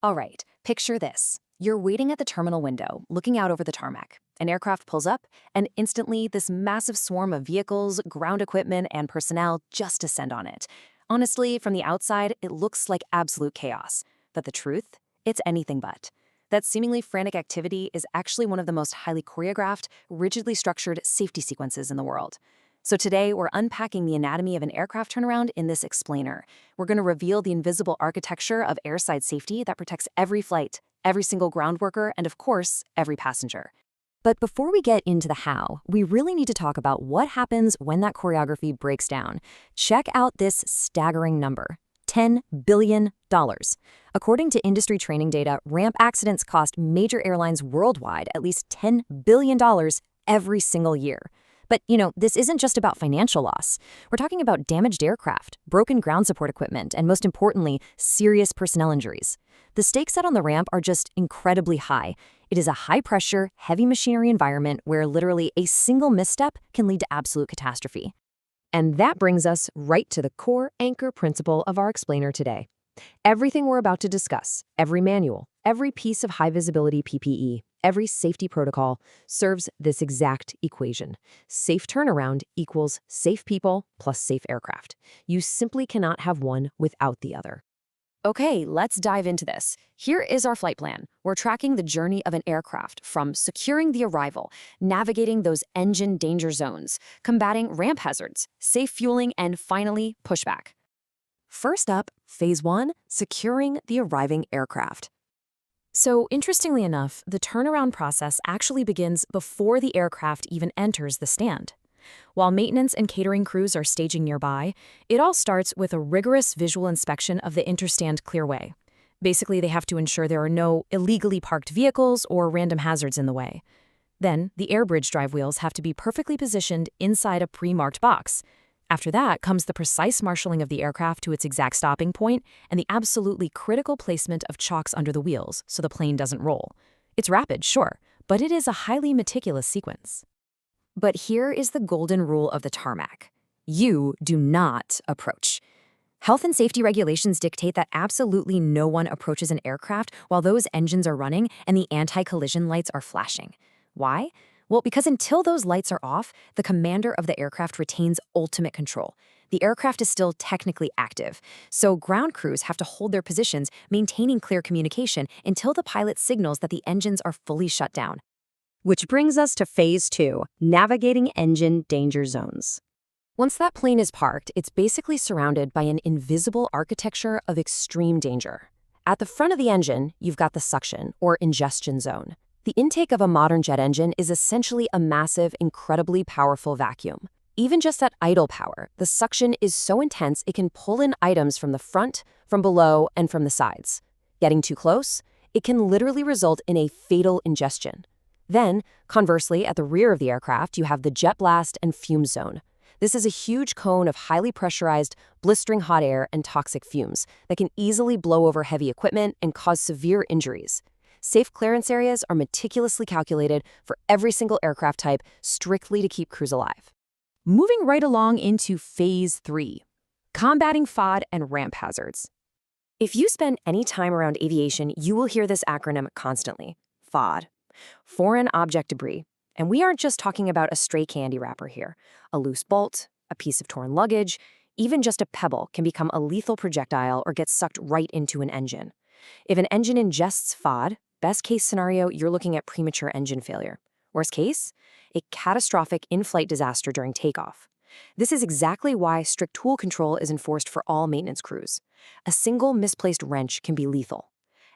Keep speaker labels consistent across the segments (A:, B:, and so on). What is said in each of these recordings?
A: All right, picture this. You're waiting at the terminal window, looking out over the tarmac. An aircraft pulls up, and instantly, this massive swarm of vehicles, ground equipment, and personnel just descend on it. Honestly, from the outside, it looks like absolute chaos. But the truth? It's anything but. That seemingly frantic activity is actually one of the most highly choreographed, rigidly structured safety sequences in the world. So today, we're unpacking the anatomy of an aircraft turnaround in this explainer. We're going to reveal the invisible architecture of airside safety that protects every flight, every single ground worker, and of course, every passenger. But before we get into the how, we really need to talk about what happens when that choreography breaks down. Check out this staggering number. $10 billion. According to industry training data, ramp accidents cost major airlines worldwide at least $10 billion every single year. But, this isn't just about financial loss. We're talking about damaged aircraft, broken ground support equipment, and most importantly, serious personnel injuries. The stakes set on the ramp are just incredibly high. It is a high-pressure, heavy machinery environment where literally a single misstep can lead to absolute catastrophe. And that brings us right to the core anchor principle of our explainer today. Everything we're about to discuss, every manual, every piece of high-visibility PPE, every safety protocol serves this exact equation. Safe turnaround equals safe people plus safe aircraft. You simply cannot have one without the other. Okay, let's dive into this. Here is our flight plan. We're tracking the journey of an aircraft from securing the arrival, navigating those engine danger zones, combating ramp hazards, safe fueling, and finally, pushback. First up, Phase 1, securing the arriving aircraft. So, interestingly enough, the turnaround process actually begins before the aircraft even enters the stand. While maintenance and catering crews are staging nearby, it all starts with a rigorous visual inspection of the interstand clearway. Basically, they have to ensure there are no illegally parked vehicles or random hazards in the way. Then, the air bridge drive wheels have to be perfectly positioned inside a pre-marked box. After that comes the precise marshaling of the aircraft to its exact stopping point and the absolutely critical placement of chocks under the wheels so the plane doesn't roll. It's rapid, sure, but it is a highly meticulous sequence. But here is the golden rule of the tarmac. You do not approach. Health and safety regulations dictate that absolutely no one approaches an aircraft while those engines are running and the anti-collision lights are flashing. Why? Well, because until those lights are off, the commander of the aircraft retains ultimate control. The aircraft is still technically active, so ground crews have to hold their positions, maintaining clear communication until the pilot signals that the engines are fully shut down. Which brings us to Phase 2, navigating engine danger zones. Once that plane is parked, it's basically surrounded by an invisible architecture of extreme danger. At the front of the engine, you've got the suction, or ingestion zone. The intake of a modern jet engine is essentially a massive, incredibly powerful vacuum. Even just at idle power, the suction is so intense it can pull in items from the front, from below, and from the sides. Getting too close, it can literally result in a fatal ingestion. Then, conversely, at the rear of the aircraft, you have the jet blast and fume zone. This is a huge cone of highly pressurized, blistering hot air and toxic fumes that can easily blow over heavy equipment and cause severe injuries. Safe clearance areas are meticulously calculated for every single aircraft type strictly to keep crews alive. Moving right along into Phase 3, combating FOD and ramp hazards. If you spend any time around aviation, you will hear this acronym constantly, FOD. Foreign object debris. And we aren't just talking about a stray candy wrapper here. A loose bolt, a piece of torn luggage, even just a pebble can become a lethal projectile or get sucked right into an engine. If an engine ingests FOD, best case scenario, you're looking at premature engine failure. Worst case, a catastrophic in-flight disaster during takeoff. This is exactly why strict tool control is enforced for all maintenance crews. A single misplaced wrench can be lethal.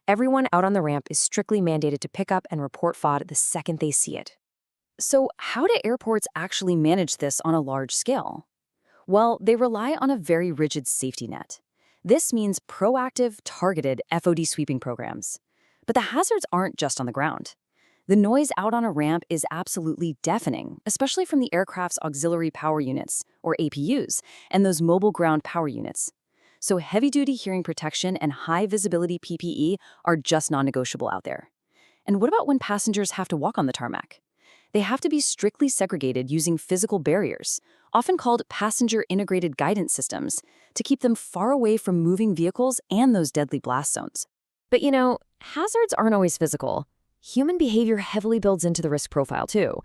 A: Everyone out on the ramp is strictly mandated to pick up and report FOD the second they see it. So how do airports actually manage this on a large scale? Well, they rely on a very rigid safety net. This means proactive, targeted FOD sweeping programs. But the hazards aren't just on the ground. The noise out on a ramp is absolutely deafening, especially from the aircraft's auxiliary power units, or APUs, and those mobile ground power units. So heavy-duty hearing protection and high-visibility PPE are just non-negotiable out there. And what about when passengers have to walk on the tarmac? They have to be strictly segregated using physical barriers, often called passenger integrated guidance systems, to keep them far away from moving vehicles and those deadly blast zones. But hazards aren't always physical. Human behavior heavily builds into the risk profile, too.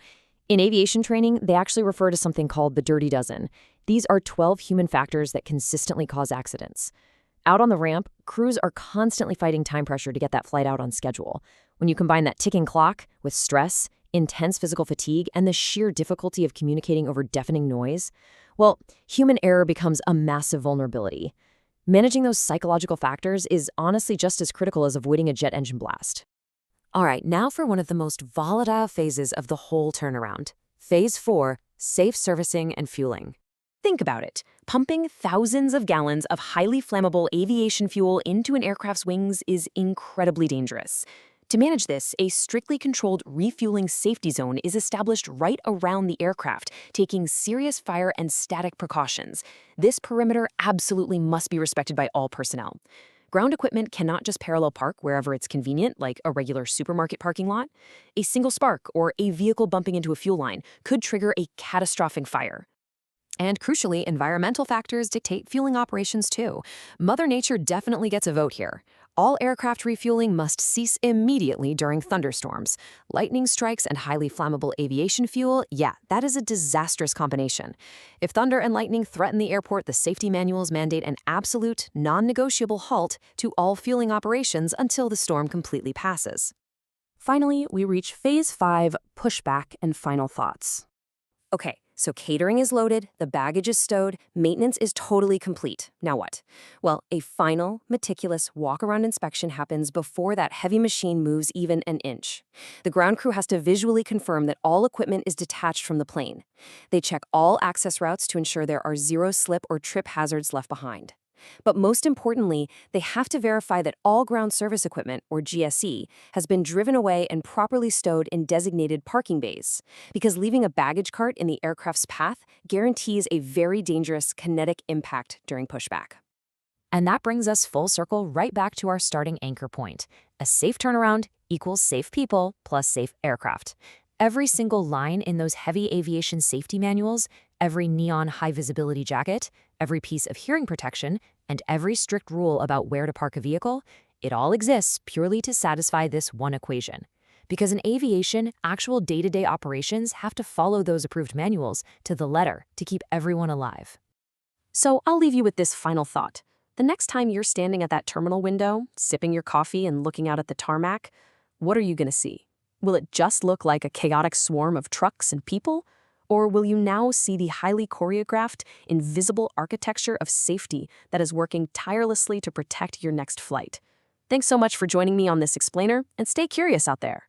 A: In aviation training, they actually refer to something called the dirty dozen. These are 12 human factors that consistently cause accidents. Out on the ramp, crews are constantly fighting time pressure to get that flight out on schedule. When you combine that ticking clock with stress, intense physical fatigue, and the sheer difficulty of communicating over deafening noise, well, human error becomes a massive vulnerability. Managing those psychological factors is honestly just as critical as avoiding a jet engine blast. All right, now for one of the most volatile phases of the whole turnaround. Phase 4, safe servicing and fueling. Think about it. Pumping thousands of gallons of highly flammable aviation fuel into an aircraft's wings is incredibly dangerous. To manage this, a strictly controlled refueling safety zone is established right around the aircraft, taking serious fire and static precautions. This perimeter absolutely must be respected by all personnel. Ground equipment cannot just parallel park wherever it's convenient, like a regular supermarket parking lot. A single spark or a vehicle bumping into a fuel line could trigger a catastrophic fire. And crucially, environmental factors dictate fueling operations too. Mother Nature definitely gets a vote here. All aircraft refueling must cease immediately during thunderstorms. Lightning strikes and highly flammable aviation fuel, yeah, that is a disastrous combination. If thunder and lightning threaten the airport, the safety manuals mandate an absolute, non-negotiable halt to all fueling operations until the storm completely passes. Finally, we reach Phase 5, pushback and final thoughts. Okay, so catering is loaded, the baggage is stowed, maintenance is totally complete. Now what? Well, a final, meticulous walk-around inspection happens before that heavy machine moves even an inch. The ground crew has to visually confirm that all equipment is detached from the plane. They check all access routes to ensure there are zero slip or trip hazards left behind. But most importantly, they have to verify that all ground service equipment, or GSE, has been driven away and properly stowed in designated parking bays, because leaving a baggage cart in the aircraft's path guarantees a very dangerous kinetic impact during pushback. And that brings us full circle right back to our starting anchor point. A safe turnaround equals safe people plus safe aircraft. Every single line in those heavy aviation safety manuals, every neon high-visibility jacket, every piece of hearing protection, and every strict rule about where to park a vehicle, it all exists purely to satisfy this one equation. Because in aviation, actual day-to-day operations have to follow those approved manuals to the letter to keep everyone alive. So I'll leave you with this final thought. The next time you're standing at that terminal window, sipping your coffee and looking out at the tarmac, what are you going to see? Will it just look like a chaotic swarm of trucks and people? Or will you now see the highly choreographed, invisible architecture of safety that is working tirelessly to protect your next flight? Thanks so much for joining me on this explainer, and stay curious out there.